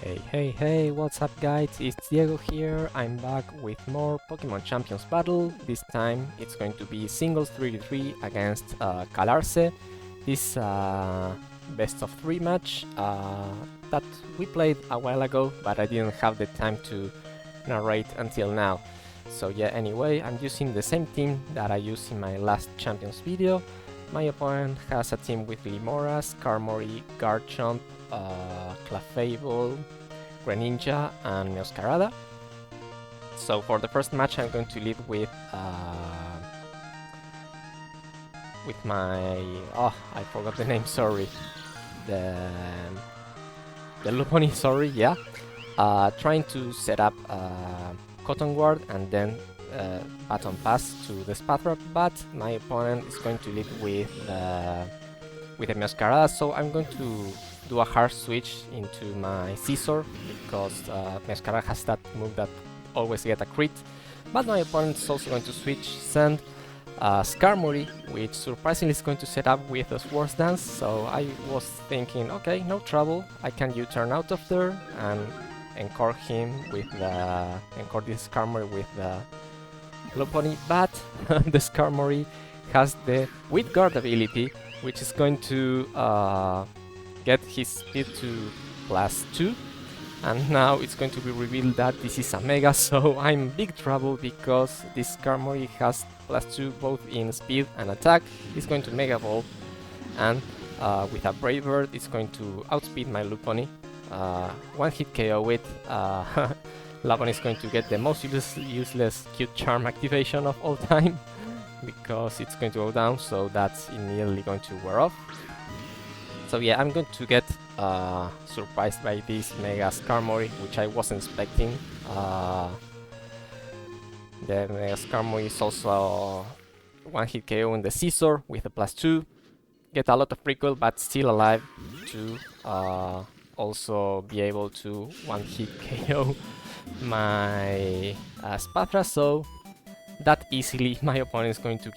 Hey, what's up guys, it's Diego here. I'm back with more Pokémon Champions battle. This time it's going to be singles 3v3 against Dhgss. This best of 3 match that we played a while ago, but I didn't have the time to narrate until now. So yeah, anyway, I'm using the same team that I used in my last Champions video. My opponent has a team with Limora, Skarmory, Garchomp, Clefable, Greninja and Meowscarada. So for the first match I'm going to lead with my... I forgot the name, sorry. The Lopunny, sorry, yeah. Trying to set up Cotton Ward and then Baton Pass to the Spathra, but my opponent is going to lead with a Meowscarada, so I'm going to do a hard switch into my Scizor because Meowscarada has that move that always get a crit, but my opponent is also going to switch, send Skarmory, which surprisingly is going to set up with a Swords Dance, so I was thinking, okay, no trouble, I can U-turn out of there and encore him with the... encore this Skarmory with the Lopunny, but the Skarmory has the With Guard ability, which is going to get his speed to +2, and now it's going to be revealed that this is a Mega, so I'm in big trouble because this Skarmory has +2 both in speed and attack. It's going to Mega Evolve, and with a Brave Bird it's going to outspeed my Lopunny. One hit KO it. Lopunny is going to get the most useless Cute Charm activation of all time because it's going to go down, so that's immediately going to wear off. So yeah, I'm going to get surprised by this Mega Skarmory, which I wasn't expecting. The Mega Skarmory is also one hit KO in the Scizor with a +2. Get a lot of recoil, but still alive to also be able to one hit KO my Spathra, so that easily my opponent is going to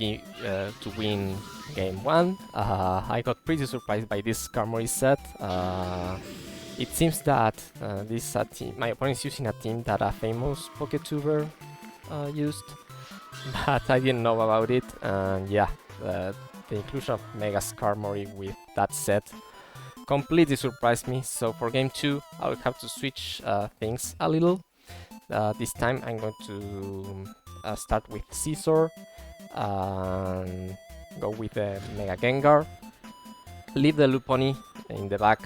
win game 1. I got pretty surprised by this Skarmory set. It seems that my opponent is using a team that a famous PokeTuber used, but I didn't know about it, and yeah, the inclusion of Mega Skarmory with that set completely surprised me. So for game 2 I'll have to switch things a little. This time I'm going to start with Scizor and go with the Mega Gengar. Leave the Lopunny in the back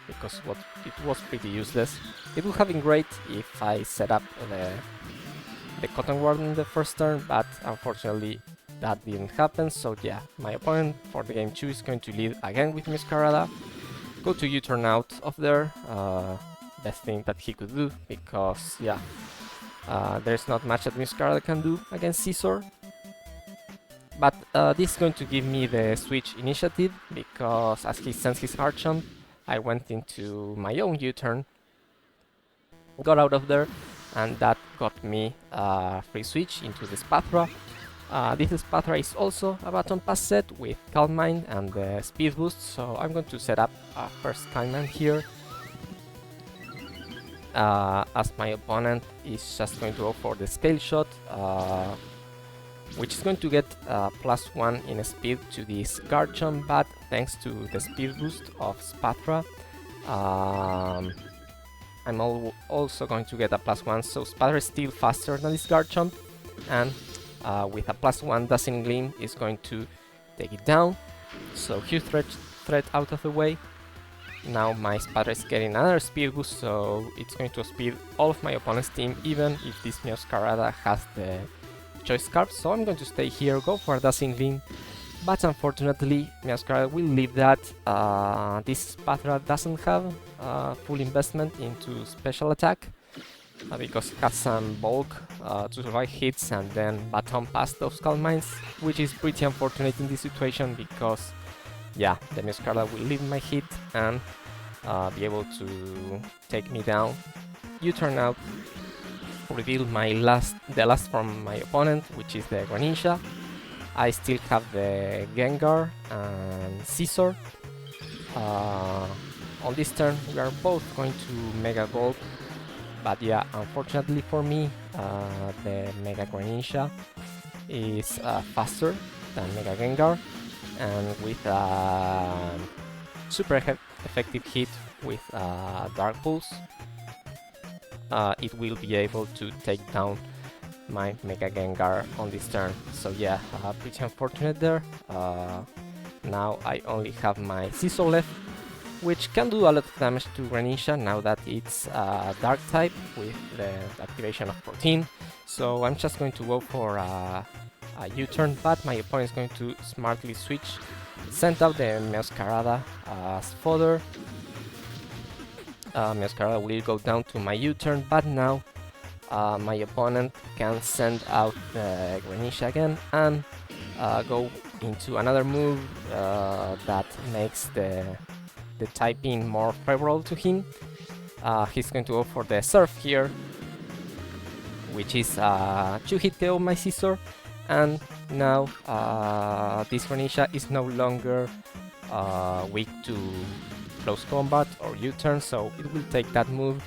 because it was pretty useless. It would have been great if I set up the Cotton Ward in the first turn, but unfortunately that didn't happen. So yeah, my opponent for the game 2 is going to lead again with Meowscarada. Go to U-turn out of there. Best thing that he could do, because yeah, there's not much that Meowscarada can do against Scizor. But this is going to give me the switch initiative, because as he sends his Garchomp, I went into my own U-turn, got out of there, and that got me a free switch into the Spathra. This Spathra is also a Baton Pass set with Calm Mind and the speed boost, so I'm going to set up a first Calm Mind here. As my opponent is just going to go for the Scale Shot, which is going to get +1 in speed to this Garchomp, but thanks to the speed boost of Spathra, I'm also going to get a +1, so Spathra is still faster than this Garchomp, and with a +1 Dazzling Gleam is going to take it down. So huge threat out of the way. Now my Spathra is getting another speed boost, so it's going to speed all of my opponent's team, even if this Meowscarada has the Choice Scarf. So I'm going to stay here, go for a Dazzling Gleam, but unfortunately Meowscarada will leave that. This Spathra doesn't have full investment into special attack, because it has some bulk to survive hits and then Baton Pass those Calm Minds, which is pretty unfortunate in this situation, because yeah, the Meowscarada will leave my hit and be able to take me down. U-turn out, reveal the last from my opponent, which is the Greninja. I still have the Gengar and Scizor. on this turn we are both going to Mega Gold, but yeah, unfortunately for me, the Mega Greninja is faster than Mega Gengar, and with a super effective hit with Dark Pulse, it will be able to take down my Mega Gengar on this turn. So yeah, pretty unfortunate there. Now I only have my Scizor left, which can do a lot of damage to Greninja now that it's Dark type with the activation of 14. So I'm just going to go for a U-turn, but my opponent is going to smartly switch, send out the Meowscarada as fodder. Meowscarada will go down to my U-turn, but now my opponent can send out the Greninja again and go into another move that makes the typing more favorable to him. He's going to go for the Surf here, which is 2-hit KO my Scizor, and now this Greninja is no longer weak to close combat or U-turn, so it will take that move.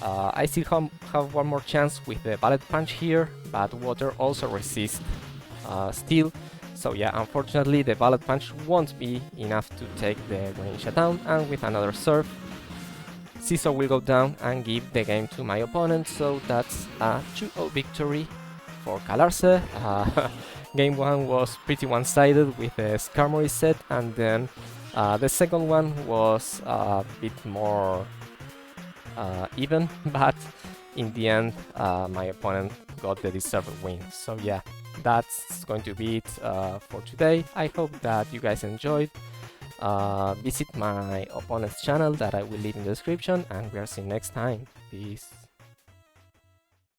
I still have one more chance with the Bullet Punch here, but Water also resists Steel. So yeah, unfortunately the Bullet Punch won't be enough to take the Greninja down, and with another Surf, Scizor will go down and give the game to my opponent, so that's a 2-0 victory for Calarce. Game 1 was pretty one-sided with the Skarmory set, and then the second one was a bit more even, but in the end my opponent got the deserved win. So yeah, that's going to be it for today. I hope that you guys enjoyed. Visit my opponent's channel that I will leave in the description, and we are seeing next time. Peace.